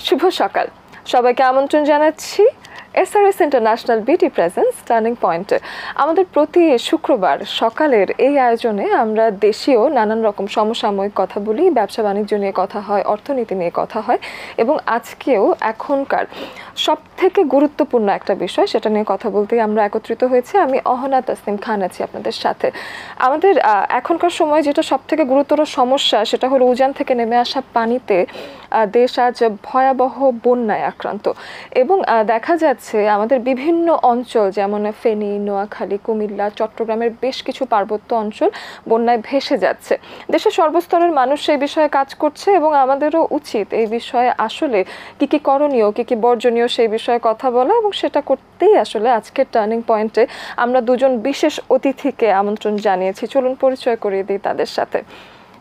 শুভ সকাল সবাইকে আমন্ত্রণ জানাচ্ছি এসআরএস ইন্টারন্যাশনাল বিটি প্রেজেন্স টার্নিং পয়েন্টে। আমাদের প্রতি শুক্রবার সকালের এই আয়োজনে আমরা দেশীয় নানান রকম সমসাময়িক কথা বলি, ব্যবসা বাণিজ্য নিয়ে কথা হয়, অর্থনীতি নিয়ে কথা হয় এবং আজকেও এখনকার সবথেকে গুরুত্বপূর্ণ একটা বিষয় সেটা নিয়ে কথা বলতেই আমরা একত্রিত হয়েছি। আমি অহনা তাসনিম খান আছি আপনাদের সাথে। আমাদের এখনকার সময় যেটা সবথেকে গুরুতর সমস্যা সেটা হলো উজান থেকে নেমে আসা পানিতে দেশ আজ ভয়াবহ বন্যায় আক্রান্ত এবং দেখা যাচ্ছে আমাদের বিভিন্ন অঞ্চল যেমন ফেনী, নোয়াখালী, কুমিল্লা, চট্টগ্রামের বেশ কিছু পার্বত্য অঞ্চল বন্যায় ভেসে যাচ্ছে। দেশের সর্বস্তরের মানুষ সেই বিষয়ে কাজ করছে এবং আমাদেরও উচিত এই বিষয়ে আসলে কি কি করণীয়, কি কি বর্জনীয় সেই বিষয়ে কথা বলা, এবং সেটা করতেই আসলে আজকের টার্নিং পয়েন্টে আমরা দুজন বিশেষ অতিথিকে আমন্ত্রণ জানিয়েছি। চলুন পরিচয় করিয়ে দিই তাদের সাথে।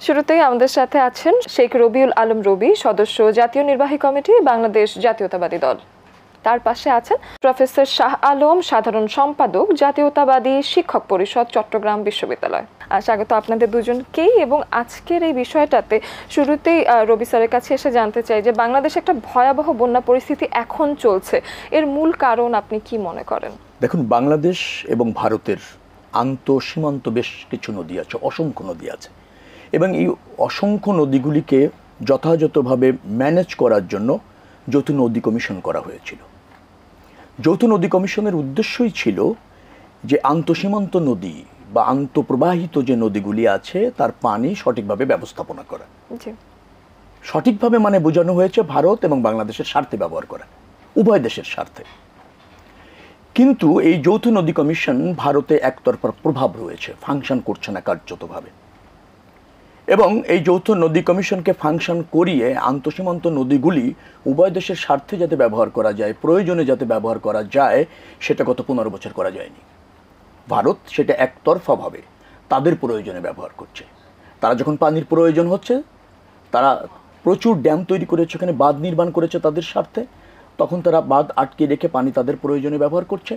শুরুতেই আমাদের সাথে আছেন শেখ রবিউল আলম রবি, সদস্য জাতীয় নির্বাহী কমিটি, বাংলাদেশ জাতীয়তাবাদী দল। তার পাশে আছেন প্রফেসর শাহ আলম, সাধারণ সম্পাদক, জাতীয়তাবাদী শিক্ষক পরিষদ, চট্টগ্রাম বিশ্ববিদ্যালয়। স্বাগত আপনাদের দুজনকেই। এবং আজকের এই বিষয়টাতে শুরুতেই রবি স্যারের কাছে এসে জানতে চাই যে বাংলাদেশে একটা ভয়াবহ বন্যা পরিস্থিতি এখন চলছে, এর মূল কারণ আপনি কি মনে করেন? দেখুন, বাংলাদেশ এবং ভারতের আন্তঃসীমান্ত বেশ কিছু নদী আছে, অসংখ্য নদী আছে, এবং এই অসংখ্য নদীগুলিকে যথাযথভাবে ম্যানেজ করার জন্য যৌথ নদী কমিশন করা হয়েছিল। যৌথ নদী কমিশনের উদ্দেশ্যই ছিল যে আন্তঃসীমান্ত নদী বা আন্তঃপ্রবাহিত যে নদীগুলি আছে তার পানি সঠিকভাবে ব্যবস্থাপনা করা। সঠিকভাবে মানে বোঝানো হয়েছে ভারত এবং বাংলাদেশের স্বার্থে ব্যবহার করা, উভয় দেশের স্বার্থে। কিন্তু এই যৌথ নদী কমিশন ভারতে একতরফা প্রভাব রয়েছে, ফাংশন করছে না কার্যতভাবে। এবং এই যৌথ নদী কমিশনকে ফাংশন করিয়ে আন্তঃসীমান্ত নদীগুলি উভয় দেশের স্বার্থে যাতে ব্যবহার করা যায়, প্রয়োজনে যাতে ব্যবহার করা যায়, সেটা গত 15 বছর করা যায়নি। ভারত সেটা একতরফাভাবে তাদের প্রয়োজনে ব্যবহার করছে। তারা যখন পানির প্রয়োজন হচ্ছে তারা প্রচুর ড্যাম তৈরি করেছে, ওখানে বাঁধ নির্মাণ করেছে তাদের স্বার্থে, তখন তারা বাঁধ আটকে রেখে পানি তাদের প্রয়োজনে ব্যবহার করছে।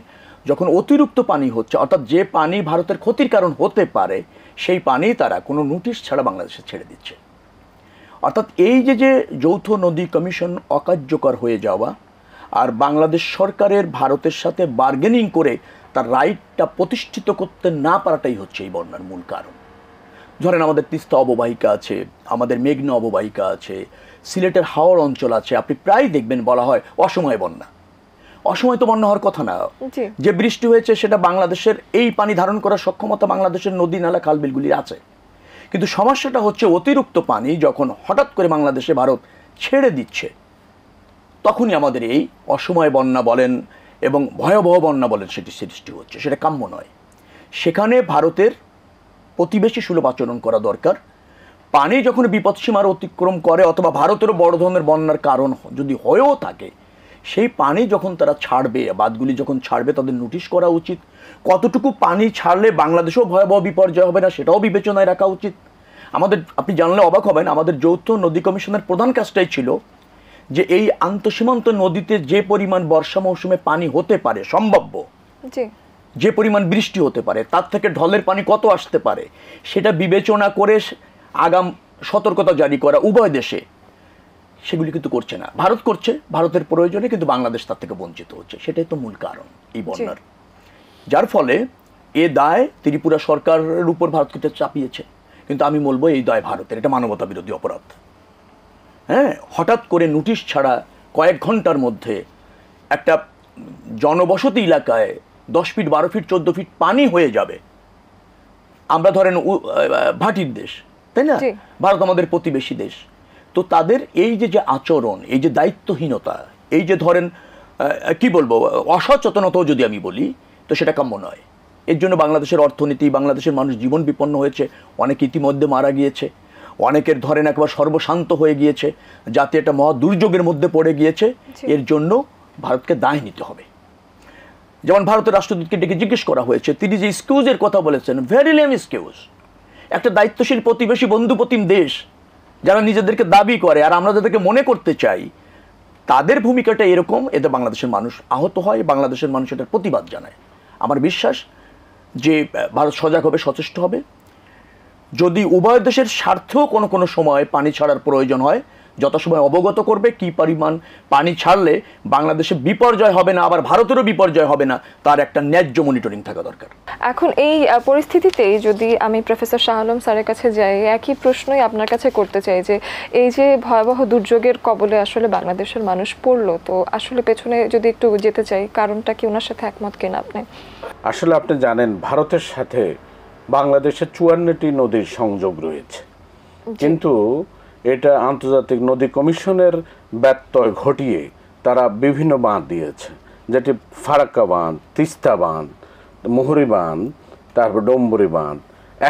যখন অতিরিক্ত পানি হচ্ছে, অর্থাৎ যে পানি ভারতের ক্ষতির কারণ হতে পারে, সেই পানি তারা কোনো নোটিশ ছাড়া বাংলাদেশে ছেড়ে দিচ্ছে। অর্থাৎ এই যে যৌথ নদী কমিশন অকার্যকর হয়ে যাওয়া আর বাংলাদেশ সরকারের ভারতের সাথে বার্গেনিং করে তার রাইটটা প্রতিষ্ঠিত করতে না পারাটাই হচ্ছে এই বন্যার মূল কারণ। ধরেন আমাদের তিস্তা অববাহিকা আছে, আমাদের মেঘনা অববাহিকা আছে, সিলেটের হাওর অঞ্চল আছে, আপনি প্রায় দেখবেন বলা হয় অসময়ে বন্যা। অসময় তো বন্যা হওয়ার কথা না। যে বৃষ্টি হয়েছে সেটা বাংলাদেশের এই পানি ধারণ করার সক্ষমতা বাংলাদেশের নদী নালা খালবিলগুলির আছে। কিন্তু সমস্যাটা হচ্ছে অতিরিক্ত পানি যখন হঠাৎ করে বাংলাদেশে ভারত ছেড়ে দিচ্ছে, তখনই আমাদের এই অসময় বন্যা বলেন এবং ভয়াবহ বন্যা বলেন সেটি সৃষ্টি হচ্ছে। সেটা কাম্য নয়। সেখানে ভারতের প্রতিবেশী সুলভ আচরণ করা দরকার। পানি যখন বিপদসীমার অতিক্রম করে অথবা ভারতেরও বড় ধরনের বন্যার কারণ যদি হয়েও থাকে, সেই পানি যখন তারা ছাড়বে, বাঁধগুলি যখন ছাড়বে, তাদের নোটিশ করা উচিত। কতটুকু পানি ছাড়লে বাংলাদেশেও ভয়াবহ বিপর্যয় হবে না সেটাও বিবেচনায় রাখা উচিত। আপনি জানলে অবাক হবেন, আমাদের যৌথ নদী কমিশনের প্রধান কাজটাই ছিল যে এই আন্তঃসীমান্ত নদীতে যে পরিমাণ বর্ষা মৌসুমে পানি হতে পারে সম্ভাব্য, যে পরিমাণ বৃষ্টি হতে পারে, তার থেকে ঢলের পানি কত আসতে পারে, সেটা বিবেচনা করে আগাম সতর্কতা জারি করা উভয় দেশে। সেগুলি কিন্তু করছে না। ভারত করছে ভারতের প্রয়োজনে, কিন্তু বাংলাদেশ তার থেকে বঞ্চিত হচ্ছে। সেটাই তো মূল কারণ এই বন্যার। যার ফলে এ দায় ত্রিপুরা সরকারের উপর ভারতকে চাপিয়েছে। কিন্তু আমি বলবো এই দায় ভারতের, এটা মানবতা বিরোধী অপরাধ। হ্যাঁ, হঠাৎ করে নোটিশ ছাড়া কয়েক ঘন্টার মধ্যে একটা জনবসতি এলাকায় 10 ফিট, 12 ফিট, 14 ফিট পানি হয়ে যাবে। আমরা ধরেন ভাটির দেশ, তাই না? ভারত আমাদের প্রতিবেশী দেশ। তো তাদের এই যে আচরণ, এই যে দায়িত্বহীনতা, এই যে ধরেন কি বলবো অসচেতনতাও যদি আমি বলি, তো সেটা কাম্য নয়। এর জন্য বাংলাদেশের অর্থনীতি, বাংলাদেশের মানুষ জীবন বিপন্ন হয়েছে, অনেক ইতিমধ্যে মারা গিয়েছে, অনেকের ধরেন একবার সর্বশান্ত হয়ে গিয়েছে, জাতি একটা মহা দুর্যোগের মধ্যে পড়ে গিয়েছে। এর জন্য ভারতকে দায় নিতে হবে। যেমন ভারতের রাষ্ট্রদূতকে ডেকে জিজ্ঞেস করা হয়েছে, তিনি যে এক্সকিউজের কথা বলেছেন, ভেরি লেম এক্সকিউজ। একটা দায়িত্বশীল প্রতিবেশী বন্ধুপ্রতিম দেশ যারা নিজেদেরকে দাবি করে আর আমরা যাদেরকে মনে করতে চাই, তাদের ভূমিকাটা এরকম, এতে বাংলাদেশের মানুষ আহত হয়, বাংলাদেশের মানুষ এটার প্রতিবাদ জানায়। আমার বিশ্বাস যে ভারত সজাগ হবে, সচেষ্ট হবে। যদি উভয় দেশের স্বার্থেও কোনো সময় পানি ছাড়ার প্রয়োজন হয়, যথাসময় অবগত করবে, কি পরিমাণ পানি ছাড়লে বাংলাদেশে বিপর্যয় হবে না, আবার ভারতেরও বিপর্যয় হবে না, তার একটা ন্যায্য মনিটরিং থাকা দরকার। এখন এই পরিস্থিতিতেই যদি আমি প্রফেসর শাহ আলম স্যারের কাছে যাই, একই প্রশ্নই আপনার কাছে করতে চাই যে এই যে ভয়াবহ দুর্যোগের কবলে আসলে বাংলাদেশের মানুষ পড়লো, তো আসলে পেছনে যদি একটু যেতে চাই, কারণটা কি ওনার সাথে একমত কিনা আপনি? আসলে আপনি জানেন ভারতের সাথে বাংলাদেশের 54টি নদীর সংযোগ রয়েছে, কিন্তু এটা আন্তর্জাতিক নদী কমিশনের ব্যত্যয় ঘটিয়ে তারা বিভিন্ন বাঁধ দিয়েছে, যেটি ফারাক্কা বাঁধ, তিস্তা বাঁধ, মুহুরী বাঁধ, তারপর ডম্বুরি বাঁধ।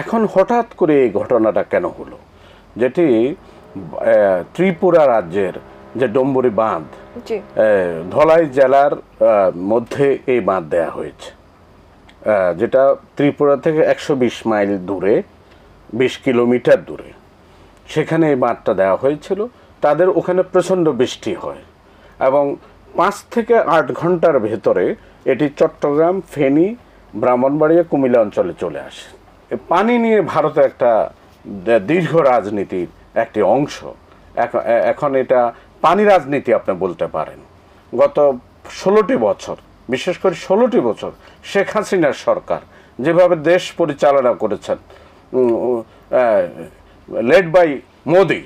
এখন হঠাৎ করে এই ঘটনাটা কেন হলো, যেটি ত্রিপুরা রাজ্যের যে ডম্বুরি বাঁধ, ধলাই জেলার মধ্যে এই বাঁধ দেয়া হয়েছে, যেটা ত্রিপুরা থেকে 120 মাইল দূরে, 20 কিলোমিটার দূরে, সেখানে এই বাঁধটা দেওয়া হয়েছিল। তাদের ওখানে প্রচণ্ড বৃষ্টি হয় এবং 5 থেকে 8 ঘন্টার ভেতরে এটি চট্টগ্রাম, ফেনী, ব্রাহ্মণবাড়িয়া, কুমিল্লা অঞ্চলে চলে আসে। পানি নিয়ে ভারতের একটা দীর্ঘ রাজনীতির একটি অংশ। এখন এটা পানি রাজনীতি আপনি বলতে পারেন। গত 16টি বছর, বিশেষ করে 16টি বছর শেখ হাসিনার সরকার যেভাবে দেশ পরিচালনা করেছেন, লেড বাই মোদি,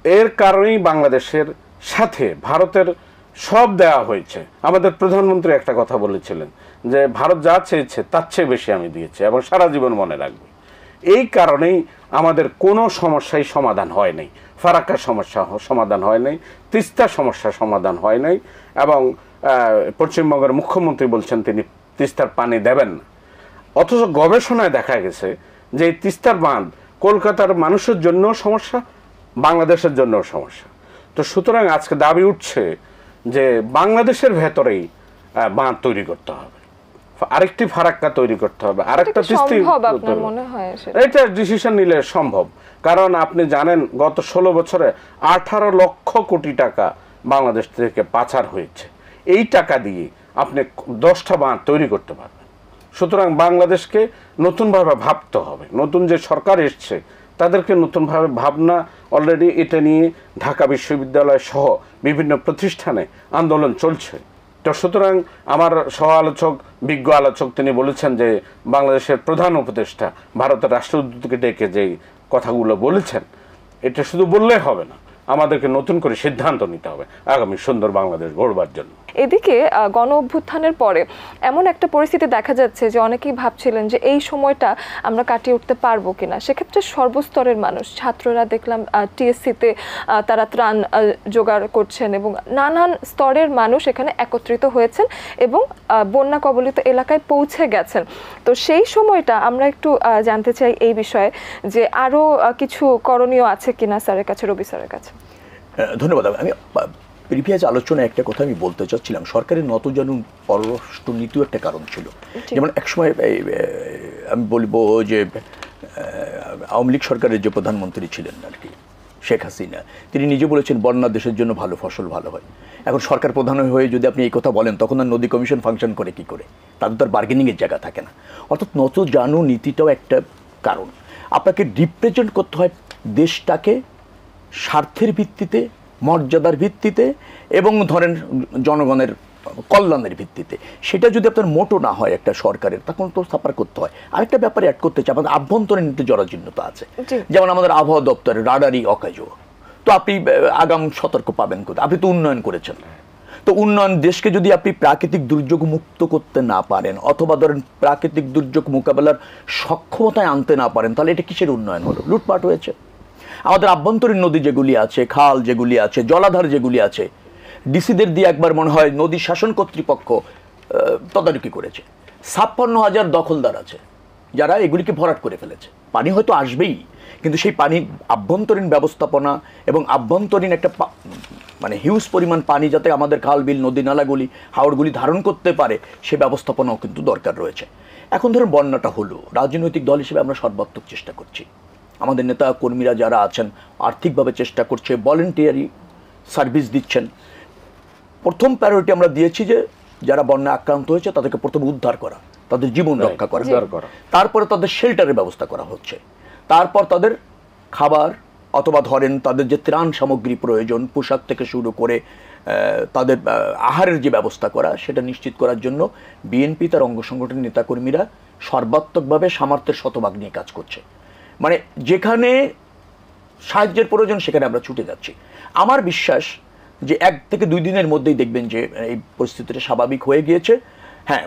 এর কারণেই বাংলাদেশের সাথে ভারতের সব দেওয়া হয়েছে। আমাদের প্রধানমন্ত্রী একটা কথা বলেছিলেন যে ভারত যা চেয়েছে তার চেয়ে বেশি আমি দিয়েছি এবং সারা জীবন মনে রাখবে। এই কারণেই আমাদের কোনো সমস্যাই সমাধান হয় নাই। ফারাক্কার সমস্যা সমাধান হয় নাই, তিস্তার সমস্যা সমাধান হয় নাই, এবং পশ্চিমবঙ্গের মুখ্যমন্ত্রী বলছেন তিনি তিস্তার পানি দেবেন না। অথচ গবেষণায় দেখা গেছে যে এই তিস্তার বাঁধ কলকাতার মানুষের জন্য সমস্যা, বাংলাদেশের জন্য সমস্যা। তো সুতরাং আজকে দাবি উঠছে যে বাংলাদেশের ভেতরেই বাঁধ তৈরি করতে হবে, আরেকটি ফারাক্কা তৈরি করতে হবে, আরেকটা তিস্তা। এটা ডিসিশন নিলে সম্ভব, কারণ আপনি জানেন গত 16 বছরে 18 লক্ষ কোটি টাকা বাংলাদেশ থেকে পাচার হয়েছে। এই টাকা দিয়ে আপনি 10টা বাঁধ তৈরি করতে পারবেন। সুতরাং বাংলাদেশকে নতুনভাবে ভাবতে হবে। নতুন যে সরকার এসছে তাদেরকে নতুনভাবে ভাবনা, অলরেডি এটা নিয়ে ঢাকা বিশ্ববিদ্যালয় সহ বিভিন্ন প্রতিষ্ঠানে আন্দোলন চলছে। তো সুতরাং আমার সহ আলোচক, বিজ্ঞ আলোচক, তিনি বলেছেন যে বাংলাদেশের প্রধান উপদেষ্টা ভারতের রাষ্ট্রদূতকে ডেকে যে কথাগুলো বলেছেন, এটা শুধু বললে হবে না, আমাদেরকে নতুন করে সিদ্ধান্ত নিতে হবে আগামী সুন্দর বাংলাদেশ গড়বার জন্য। এদিকে গণ অভ্যুত্থানের পরে এমন একটা পরিস্থিতি দেখা যাচ্ছে যে অনেকেই ভাবছিলেন যে এই সময়টা আমরা কাটিয়ে উঠতে পারবো কিনা। সেক্ষেত্রে সর্বস্তরের মানুষ, ছাত্ররা দেখলাম টিএসসিতে তারা ত্রাণ জোগাড় করছেন এবং নানান স্তরের মানুষ এখানে একত্রিত হয়েছেন এবং বন্যা কবলিত এলাকায় পৌঁছে গেছেন। তো সেই সময়টা আমরা একটু জানতে চাই এই বিষয়ে যে আরও কিছু করণীয় আছে কিনা স্যারের কাছে, রবি স্যারের কাছে। ধন্যবাদ। আমি প্রিভিয়াস আলোচনায় একটা কথা আমি বলতে চাচ্ছিলাম, সরকারের নতজানু পররাষ্ট্র নীতিও একটা কারণ ছিল। যেমন একসময় আমি বলবো যে আওয়ামী লীগ সরকারের যে প্রধানমন্ত্রী ছিলেন আর কি, শেখ হাসিনা, তিনি নিজে বলেছেন বন্যা দেশের জন্য ভালো, ফসল ভালো হয়। এখন সরকার প্রধান হয়ে যদি আপনি এই কথা বলেন, তখন আর নদী কমিশন ফাংশন করে কি করে? তাদের তো আর বার্গেনিংয়ের জায়গা থাকে না। অর্থাৎ নতজানু নীতিটাও একটা কারণ। আপনাকে রিপ্রেজেন্ট করতে হয় দেশটাকে স্বার্থের ভিত্তিতে, মর্যাদার ভিত্তিতে এবং ধরেন জনগণের কল্যাণের ভিত্তিতে। সেটা যদি আপনার মোটো না হয় একটা সরকারের, তখন তো সাফার করতে হয়। আরেকটা ব্যাপারে অ্যাড করতে চাই, আমাদের আভ্যন্তরীণ একটু জরাজীর্ণতা আছে। যেমন আমাদের আবহাওয়া দপ্তরের রাডারি অকাজ, তো আপনি আগাম সতর্ক পাবেন কোথায়? আপনি তো উন্নয়ন করেছেন, তো উন্নয়ন দেশকে যদি আপনি প্রাকৃতিক দুর্যোগ মুক্ত করতে না পারেন, অথবা ধরেন প্রাকৃতিক দুর্যোগ মোকাবেলার সক্ষমতায় আনতে না পারেন, তাহলে এটা কিসের উন্নয়ন হলো? লুটপাট হয়েছে। আমাদের আভ্যন্তরীণ নদী যেগুলি আছে, খাল যেগুলি আছে, জলাধার যেগুলি আছে, ডিসিদের দিয়ে একবার মনে হয় নদী শাসন কর্তৃপক্ষ তদারকি করেছে। 56,000 দখলদার আছে যারা এগুলিকে ভরাট করে ফেলেছে। পানি হয়তো আসবেই, কিন্তু সেই পানি আভ্যন্তরীণ ব্যবস্থাপনা এবং আভ্যন্তরীণ একটা মানে হিউজ পরিমাণ পানি যাতে আমাদের খাল, বিল, নদী, নালাগুলি, হাওড়গুলি ধারণ করতে পারে, সে ব্যবস্থাপনাও কিন্তু দরকার রয়েছে। এখন ধরুন বন্যাটা হলো, রাজনৈতিক দল হিসেবে আমরা সর্বাত্মক চেষ্টা করছি। আমাদের নেতা কর্মীরা যারা আছেন আর্থিকভাবে চেষ্টা করছে, ভলেন্টিয়ারি সার্ভিস দিচ্ছেন। প্রথম প্রায়োরিটি আমরা দিয়েছি যে যারা বন্যা আক্রান্ত হয়েছে তাদেরকে প্রথমে উদ্ধার করা, তাদের জীবন রক্ষা করা, তারপরে তাদের শেল্টারের ব্যবস্থা করা হচ্ছে, তারপর তাদের খাবার, অথবা ধরেন তাদের যে ত্রাণ সামগ্রী প্রয়োজন, পোশাক থেকে শুরু করে তাদের আহারের যে ব্যবস্থা করা, সেটা নিশ্চিত করার জন্য বিএনপি তার অঙ্গ সংগঠনের নেতাকর্মীরা সর্বাত্মকভাবে সামর্থ্যের শতভাগ নিয়ে কাজ করছে। মানে যেখানে সাহায্যের প্রয়োজন সেখানে আমরা ছুটে যাচ্ছি। আমার বিশ্বাস যে 1 থেকে 2 দিনের মধ্যেই দেখবেন যে এই পরিস্থিতিটা স্বাভাবিক হয়ে গিয়েছে। হ্যাঁ,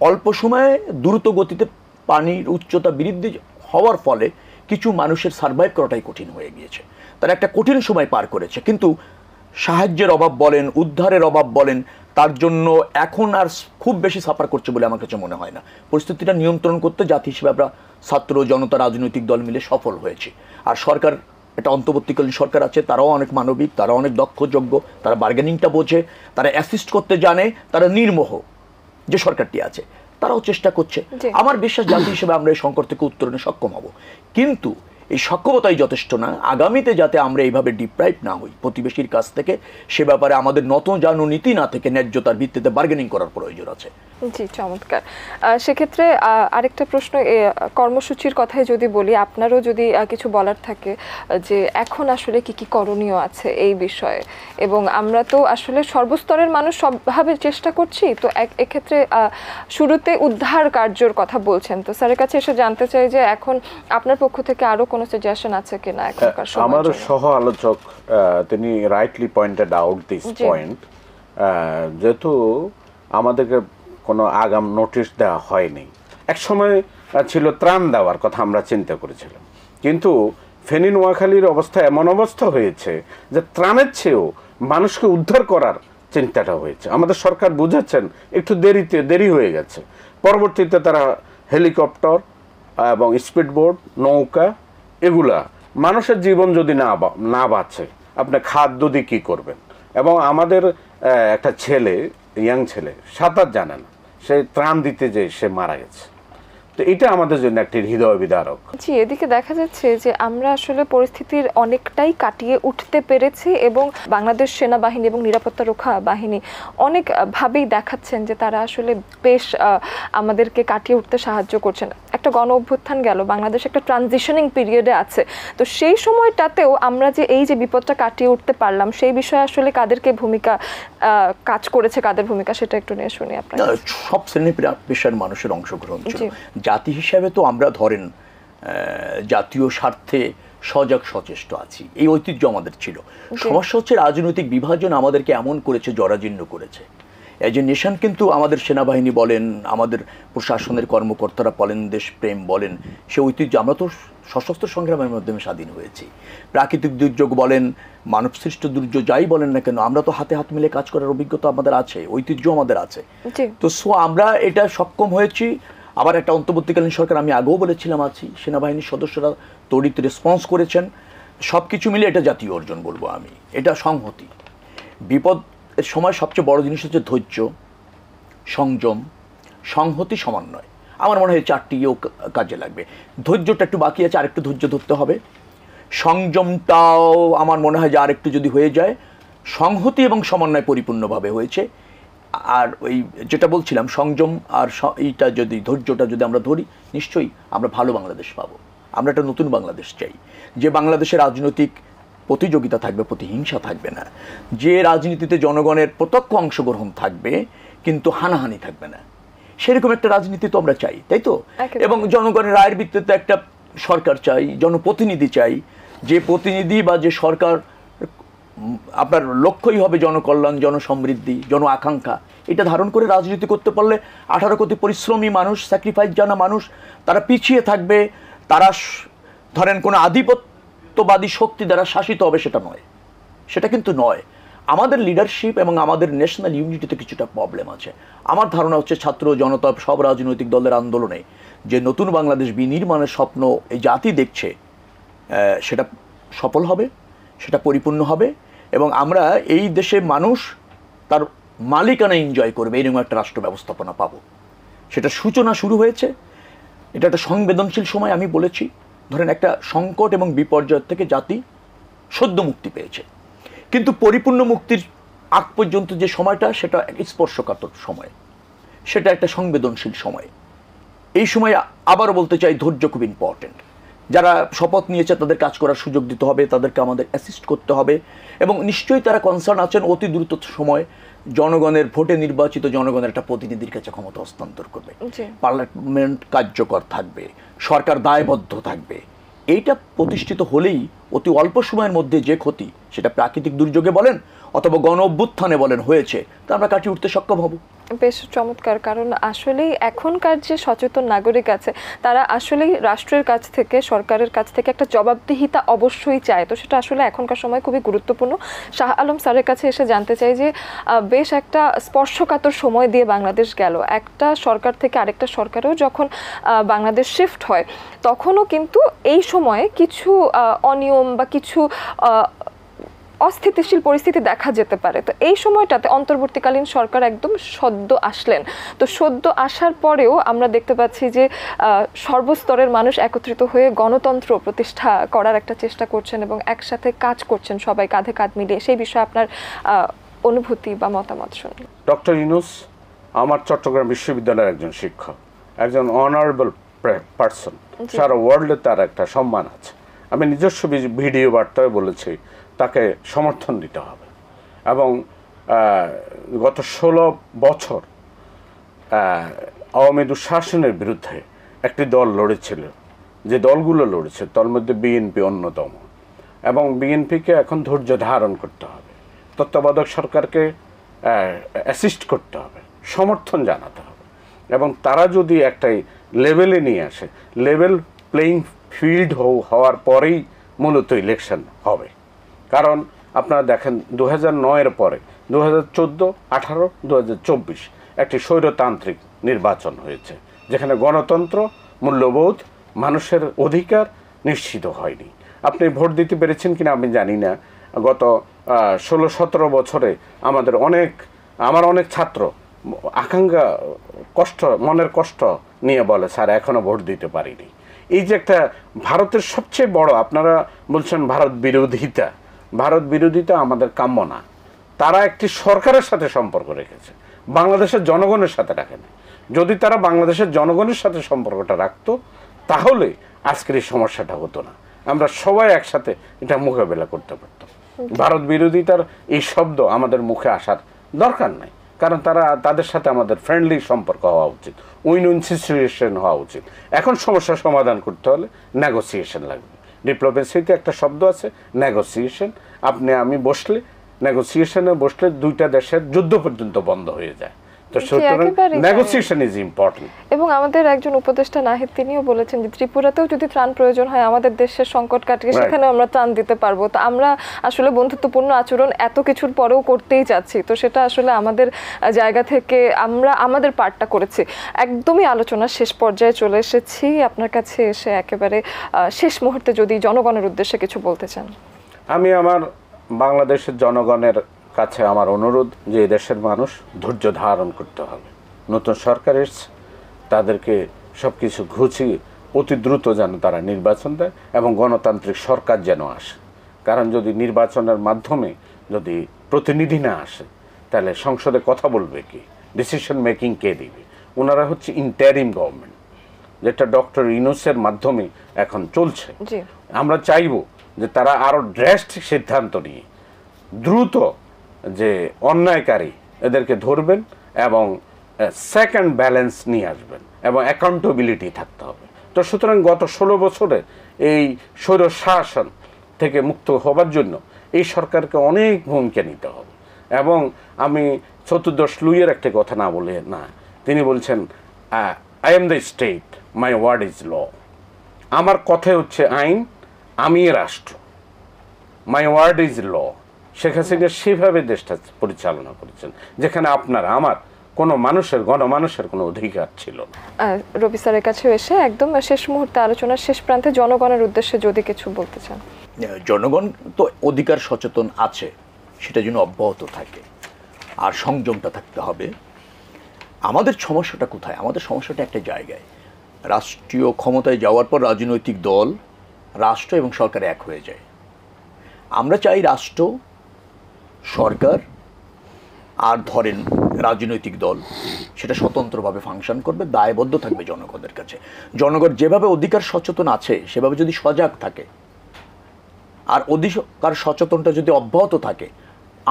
অল্প সময়ে দ্রুত গতিতে পানির উচ্চতা বৃদ্ধি হওয়ার ফলে কিছু মানুষের সার্ভাইভ করাটাই কঠিন হয়ে গিয়েছে। তারা একটা কঠিন সময় পার করেছে, কিন্তু সাহায্যের অভাব বলেন, উদ্ধারের অভাব বলেন, তার জন্য এখন আর খুব বেশি সাফার করছে বলে আমার কাছে মনে হয় না। পরিস্থিতিটা নিয়ন্ত্রণ করতে জাতি হিসেবে আমরা ছাত্র জনতা রাজনৈতিক দল মিলে সফল হয়েছি। আর সরকার, একটা অন্তর্বর্তীকালীন সরকার আছে, তারাও অনেক মানবিক, তারা অনেক দক্ষযোগ্য, তারা বার্গেনিংটা বোঝে, তারা অ্যাসিস্ট করতে জানে, তারা নির্মোহ যে সরকারটি আছে, তারাও চেষ্টা করছে। আমার বিশ্বাস জাতি হিসেবে আমরা এই সংকট থেকে উত্তরণে সক্ষম হব। কিন্তু এই সক্ষমতাই যথেষ্ট না। আগামীতে যাতে আমরা এইভাবে ডিপ্রাইভ না হই প্রতিবেশীর কাছ থেকে, সে ব্যাপারে আমাদের নতজানু নীতি না থেকে ন্যায্যতার ভিত্তিতে বার্গেনিং করার প্রয়োজন আছে। জি, চমৎকার। সেক্ষেত্রে আরেকটা প্রশ্ন, কর্মসূচির কথাই যদি বলি, আপনারও যদি কিছু বলার থাকে যে এখন আসলে কি কি করণীয় আছে এই বিষয়ে, এবং আমরা তো আসলে সর্বস্তরের মানুষ সবভাবে চেষ্টা করছি, তো এক্ষেত্রে শুরুতে উদ্ধার কার্যর কথা বলছেন, তো স্যারের কাছে এসে জানতে চাই যে এখন আপনার পক্ষ থেকে আরো কোনো সাজেশন আছে কিনা এখনকার সময়? আমার সহ আলোচক তিনি rightly pointed out this point, যেহেতু আমাদেরকে কোনো আগাম নোটিশ দেওয়া হয়নি। এক সময় ছিল ত্রাণ দেওয়ার কথা আমরা চিন্তা করেছিলাম, কিন্তু ফেনী নোয়াখালীর অবস্থা এমন অবস্থা হয়েছে যে ত্রাণের চেয়েও মানুষকে উদ্ধার করার চিন্তাটা হয়েছে। আমাদের সরকার বুঝাচ্ছেন একটু দেরি হয়ে গেছে। পরবর্তীতে তারা হেলিকপ্টার এবং স্পিডবোট, নৌকা, এগুলা, মানুষের জীবন যদি না বাঁচে আপনি খাদ্য দিয়ে কী করবেন? এবং আমাদের একটা ছেলে, ইয়াং ছেলে, সাঁতার জানে না, সে ত্রাণ দিতে যেয়ে সে মারা গেছে। তো এটা আমাদের জন্য একটি হৃদয় বিদারক। জি, এদিকে দেখা যাচ্ছে যে আমরা আসলে পরিস্থিতির অনেকটাই কাটিয়ে উঠতে পেরেছি, এবং বাংলাদেশ সেনাবাহিনী এবং নিরাপত্তা রক্ষা বাহিনী অনেকভাবেই দেখাচ্ছেন যে তারা আসলে বেশ আমাদেরকে কাটিয়ে উঠতে সাহায্য করছেন। একটা গণ অভ্যুত্থান গেল, বাংলাদেশ একটা ট্রানজিশনিং পিরিয়ডে আছে, তো সেই সময়টাতেও আমরা যে এই যে বিপদটা কাটিয়ে উঠতে পারলাম, সেই বিষয়ে আসলে কাদেরকে ভূমিকা কাজ করেছে, কাদের ভূমিকা, সেটা একটু নিয়ে শুনি আপনার। সব শ্রেণী পেশার মানুষের অংশগ্রহণ ছিল। জাতি হিসাবে তো আমরা ধরেন জাতীয় স্বার্থে সজাগ সচেষ্ট আছি, এই ঐতিহ্য আমাদের ছিল। সমস্যা হচ্ছে রাজনৈতিক বিভাজন আমাদেরকে এমন করেছে, জরাজীর্ণ করেছে। এজ এ নেশন কিন্তু আমাদের সেনাবাহিনী বলেন, আমাদের প্রশাসনের কর্মকর্তারা বলেন, দেশপ্রেম বলেন, সে ঐতিহ্য, আমরা তো সশস্ত্র সংগ্রামের মাধ্যমে স্বাধীন হয়েছি। প্রাকৃতিক দুর্যোগ বলেন, মানবসৃষ্ট দুর্যোগ যাই বলেন না কেন, আমরা তো হাতে হাত মিলে কাজ করার অভিজ্ঞতা আমাদের আছে, ঐতিহ্য আমাদের আছে। তো আমরা এটা সক্ষম হয়েছি। আবার একটা অন্তর্বর্তীকালীন সরকার, আমি আগেও বলেছিলাম, আছি, সেনাবাহিনীর সদস্যরা তড়িৎ রেসপন্স করেছেন। সব কিছু মিলে এটা জাতীয় অর্জন বলবো আমি, এটা সংহতি। বিপদের সময় সবচেয়ে বড় জিনিস হচ্ছে ধৈর্য, সংযম, সংহতি, সমন্বয়। আমার মনে হয় 4টিও কাজে লাগবে। ধৈর্যটা একটু বাকি আছে, আরেকটু ধৈর্য ধরতে হবে। সংযমটাও আমার মনে হয় যে আরেকটু যদি হয়ে যায়। সংহতি এবং সমন্বয় পরিপূর্ণভাবে হয়েছে। আর ওই যেটা বলছিলাম, সংযম আর এইটা যদি, ধৈর্যটা যদি আমরা ধরি, নিশ্চয়ই আমরা ভালো বাংলাদেশ পাবো। আমরা একটা নতুন বাংলাদেশ চাই, যে বাংলাদেশে রাজনৈতিক প্রতিযোগিতা থাকবে, প্রতিহিংসা থাকবে না, যে রাজনীতিতে জনগণের প্রত্যক্ষ অংশগ্রহণ থাকবে কিন্তু হানাহানি থাকবে না। সেরকম একটা রাজনীতি তো আমরা চাই, তাই তো? এবং জনগণের রায়ের ভিত্তিতে একটা সরকার চাই, জনপ্রতিনিধি চাই, যে প্রতিনিধি বা যে সরকার আপনার লক্ষ্যই হবে জনকল্যাণ, জনসমৃদ্ধি, জন আকাঙ্ক্ষা। এটা ধারণ করে রাজনীতি করতে পারলে 18 কোটি পরিশ্রমী মানুষ, স্যাক্রিফাইস জানা মানুষ, তারা পিছিয়ে থাকবে। তারা ধরেন কোনো আধিপত্যবাদী শক্তি দ্বারা শাসিত হবে, সেটা নয়, সেটা কিন্তু নয়। আমাদের লিডারশিপ এবং আমাদের ন্যাশনাল ইউনিটিতে কিছুটা প্রবলেম আছে। আমার ধারণা হচ্ছে ছাত্র জনতা, সব রাজনৈতিক দলের আন্দোলনে যে নতুন বাংলাদেশ বিনির্মাণের স্বপ্ন এই জাতি দেখছে, সেটা সফল হবে, সেটা পরিপূর্ণ হবে, এবং আমরা এই দেশে মানুষ তার মালিকানা এনজয় করবে, এরকম একটা রাষ্ট্র ব্যবস্থাপনা পাবো। সেটা সূচনা শুরু হয়েছে। এটা একটা সংবেদনশীল সময়। আমি বলেছি, ধরেন একটা সংকট এবং বিপর্যয় থেকে জাতি সদ্য মুক্তি পেয়েছে, কিন্তু পরিপূর্ণ মুক্তির আগ পর্যন্ত যে সময়টা, সেটা এক স্পর্শকাতর সময়, সেটা একটা সংবেদনশীল সময়। এই সময় আবারও বলতে চাই, ধৈর্য খুব ইম্পর্টেন্ট। যারা শপথ নিয়েছে তাদের কাজ করার সুযোগ দিতে হবে, তাদেরকে আমাদের অ্যাসিস্ট করতে হবে এবং নিশ্চয়ই তারা কনসার্ন আছেন অতি দ্রুত সময় জনগণের ভোটে নির্বাচিত জনগণের একটা প্রতিনিধির কাছে ক্ষমতা হস্তান্তর করবে, পার্লামেন্ট কার্যকর থাকবে, সরকার দায়বদ্ধ থাকবে। এইটা প্রতিষ্ঠিত হলেই অতি অল্প সময়ের মধ্যে যে ক্ষতি, সেটা প্রাকৃতিক দুর্যোগে বলেন অথবা গণ অভ্যুত্থানে বলেন হয়েছে, তা আমরা কাটিয়ে উঠতে সক্ষম হব। বেশ চমৎকার, কারণ আসলেই এখনকার যে সচেতন নাগরিক আছে তারা আসলেই রাষ্ট্রের কাছ থেকে, সরকারের কাছ থেকে একটা জবাবদিহিতা অবশ্যই চায়। তো সেটা আসলে এখনকার সময় খুবই গুরুত্বপূর্ণ। শাহ আলম স্যারের কাছে এসে জানতে চাই যে বেশ একটা স্পর্শকাতর সময় দিয়ে বাংলাদেশ গেল, একটা সরকার থেকে আরেকটা সরকারেও যখন বাংলাদেশ শিফট হয় তখনও কিন্তু এই সময়ে কিছু অনিয়ম বা কিছু অস্থিতিশীল পরিস্থিতি দেখা যেতে পারে। তো এই সময়টাতে অন্তর্বর্তীকালীন সরকার একদম সদ্য আসলেন, তো সদ্য আসার পরেও আমরা দেখতে পাচ্ছি যে সর্বস্তরের মানুষ একত্রিত হয়ে গণতন্ত্র প্রতিষ্ঠা করার একটা চেষ্টা করছেন এবং একসাথে কাজ করছেন সবাই কাঁধে কাঁধ মিলিয়ে। সেই বিষয়ে আপনার অনুভূতি বা মতামত শুনুন। ডক্টর ইউনূস আমার চট্টগ্রাম বিশ্ববিদ্যালয়ের একজন শিক্ষক, একজন অনারেবল পার্সন, সারা ওয়ার্ল্ডে তার একটা সম্মান আছে। আমি নিজস্ব ভিডিও বার্তায় বলেছি তাকে সমর্থন দিতে হবে। এবং গত 16 বছর আওয়ামী দুঃশাসনের বিরুদ্ধে একটি দল লড়েছিল, যে দলগুলো লড়েছে তার মধ্যে বিএনপি অন্যতম, এবং বিএনপিকে এখন ধৈর্য ধারণ করতে হবে, তত্ত্বাবধায়ক সরকারকে অ্যাসিস্ট করতে হবে, সমর্থন জানাতে হবে, এবং তারা যদি একটাই লেভেলে নিয়ে আসে, লেভেল প্লেইং ফিল্ড হওয়ার পরেই মূলত ইলেকশন হবে। কারণ আপনারা দেখেন 2009-এর পরে 2014, 18, 2024 একটি স্বৈরতান্ত্রিক নির্বাচন হয়েছে, যেখানে গণতন্ত্র, মূল্যবোধ, মানুষের অধিকার নিশ্চিত হয়নি। আপনি ভোট দিতে পেরেছেন কিনা আমি জানি না। গত 16-17 বছরে আমার অনেক ছাত্র আকাঙ্ক্ষা, মনের কষ্ট নিয়ে বলে, স্যার এখনো ভোট দিতে পারিনি। এই যে একটা ভারতের সবচেয়ে বড়, আপনারা বলছেন ভারত বিরোধিতা আমাদের কাম্য না। তারা একটি সরকারের সাথে সম্পর্ক রেখেছে, বাংলাদেশের জনগণের সাথে রাখেনি। যদি তারা বাংলাদেশের জনগণের সাথে সম্পর্কটা রাখতো তাহলে আজকের এই সমস্যাটা হতো না, আমরা সবাই একসাথে এটা মোকাবেলা করতে পারতাম। ভারত বিরোধিতার এই শব্দ আমাদের মুখে আসার দরকার নাই, কারণ তাদের সাথে আমাদের ফ্রেন্ডলি সম্পর্ক হওয়া উচিত, উইন উইন সিচুয়েশন হওয়া উচিত। এখন সমস্যার সমাধান করতে হলে নেগোসিয়েশন লাগবে। ডিপ্লোমেসিতে একটা শব্দ আছে নেগোসিয়েশন। আমি নেগোসিয়েশনে বসলে দুইটা দেশের যুদ্ধ পর্যন্ত বন্ধ হয়ে যায়। তো সুতরাং নেগোসিয়েশন ইজ ইম্পর্টেন্ট। এবং আমাদের একজন উপদেষ্টা নাহিদ তিনিও বলেছেন যে ত্রিপুরাতেও যদি ত্রাণ প্রয়োজন হয় আমাদের দেশের সংকট কাটিয়ে সেখানেও আমরা ত্রাণ দিতে পারবো। তো আমরা আসলে বন্ধুত্বপূর্ণ আচরণ এত কিছুর পরেও করতেই যাচ্ছি, তো সেটা আসলে আমাদের জায়গা থেকে আমরা আমাদের পার্টটা করেছি। একদমই আলোচনার শেষ পর্যায়ে চলে এসেছি, আপনার কাছে এসে একেবারে শেষ মুহূর্তে যদি জনগণের উদ্দেশ্যে কিছু বলতে চান। আমি আমার বাংলাদেশের জনগণের কাছে আমার অনুরোধ যে দেশের মানুষ ধৈর্য ধারণ করতে হবে। নতুন সরকার এসছে, তাদেরকে সব কিছু ঘুচিয়ে অতি দ্রুত যেন তারা নির্বাচন দেয় এবং গণতান্ত্রিক সরকার যেন আসে। কারণ যদি নির্বাচনের মাধ্যমে যদি প্রতিনিধি না আসে তাহলে সংসদে কথা বলবে কি, ডিসিশন মেকিং কে দিবে? ওনারা হচ্ছে ইন্টারিম গভর্নমেন্ট, যেটা ডক্টর ইউনূসের মাধ্যমে এখন চলছে। আমরা চাইব যে তারা আরও ড্রাস্টিক সিদ্ধান্ত নিয়ে দ্রুত যে অন্যায়কারী এদেরকে ধরবেন এবং সেকেন্ড ব্যালেন্স নিয়ে আসবেন এবং অ্যাকাউন্টেবিলিটি থাকতে হবে। তো সুতরাং গত 16 বছরে এই স্বৈর শাসন থেকে মুক্ত হবার জন্য এই সরকারকে অনেক ভূমিকা নিতে হবে। এবং আমি চতুর্দশ লুইয়ের একটা কথা না বলে না, তিনি বলছেন I am the state, my word is law. আমার কথাই হচ্ছে আইন, আমি রাষ্ট্র, my word is law. Sheikh Hasina সেভাবে দেশটা পরিচালনা করেছেন যেখানে আমার কোনো গণমানুষের কোনো অধিকার ছিল না। রবি স্যারের কাছে এসে একদম শেষ মুহূর্তে আলোচনার শেষ প্রান্তে জনগণের উদ্দেশ্যে যদি কিছু বলতে চান। জনগণ তো অধিকার সচেতন আছে, সেটা যেন অব্যাহত থাকে আর সংযমটা থাকতে হবে। আমাদের সমস্যাটা কোথায়? আমাদের সমস্যাটা একটা জায়গায়, রাষ্ট্রীয় ক্ষমতায় যাওয়ার পর রাজনৈতিক দল, রাষ্ট্র এবং সরকার এক হয়ে যায়। আমরা চাই রাষ্ট্র, সরকার আর ধরেন রাজনৈতিক দল সেটা স্বতন্ত্রভাবে ফাংশন করবে, দায়বদ্ধ থাকবে জনগণের কাছে। জনগণ যেভাবে অধিকার সচেতন আছে সেভাবে যদি সজাগ থাকে আর অধিকার সচেতনটা যদি অব্যাহত থাকে,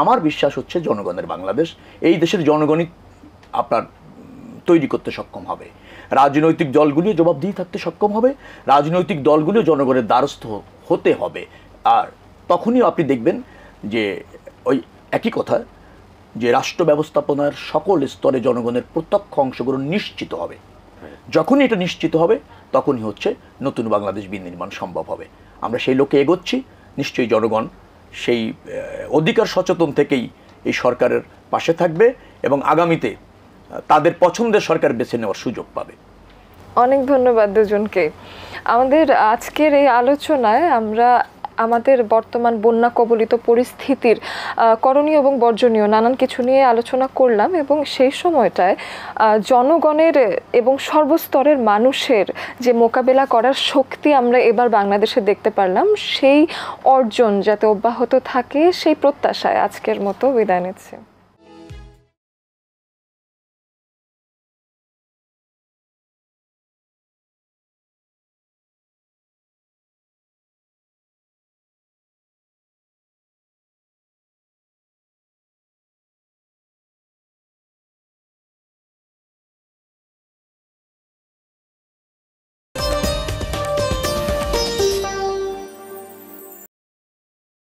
আমার বিশ্বাস হচ্ছে জনগণের বাংলাদেশ, এই দেশের জনগণই আপনার তৈরি করতে সক্ষম হবে। রাজনৈতিক দলগুলিও জবাবদিহি থাকতে সক্ষম হবে, রাজনৈতিক দলগুলিও জনগণের দ্বারস্থ হতে হবে। আর তখনই আপনি দেখবেন যে ওই একই কথা, যে রাষ্ট্র ব্যবস্থাপনার সকল স্তরে জনগণের প্রত্যক্ষ অংশগ্রহণ নিশ্চিত হবে। যখনই এটা নিশ্চিত হবে তখনই হচ্ছে নতুন বাংলাদেশ বিনির্মাণ সম্ভব হবে। আমরা সেই লক্ষ্যে এগোচ্ছি। নিশ্চয়ই জনগণ সেই অধিকার সচেতন থেকেই এই সরকারের পাশে থাকবে এবং আগামীতে তাদের পছন্দের সরকার বেছে নেওয়ার সুযোগ পাবে। অনেক ধন্যবাদ দুজনকে। আমাদের আজকের এই আলোচনায় আমরা আমাদের বর্তমান বন্যা কবলিত পরিস্থিতির করণীয় এবং বর্জনীয় নানান কিছু নিয়ে আলোচনা করলাম, এবং সেই সময়টায় জনগণের এবং সর্বস্তরের মানুষের যে মোকাবেলা করার শক্তি আমরা এবার বাংলাদেশে দেখতে পারলাম, সেই অর্জন যাতে অব্যাহত থাকে সেই প্রত্যাশায় আজকের মতো বিদায় নিচ্ছি।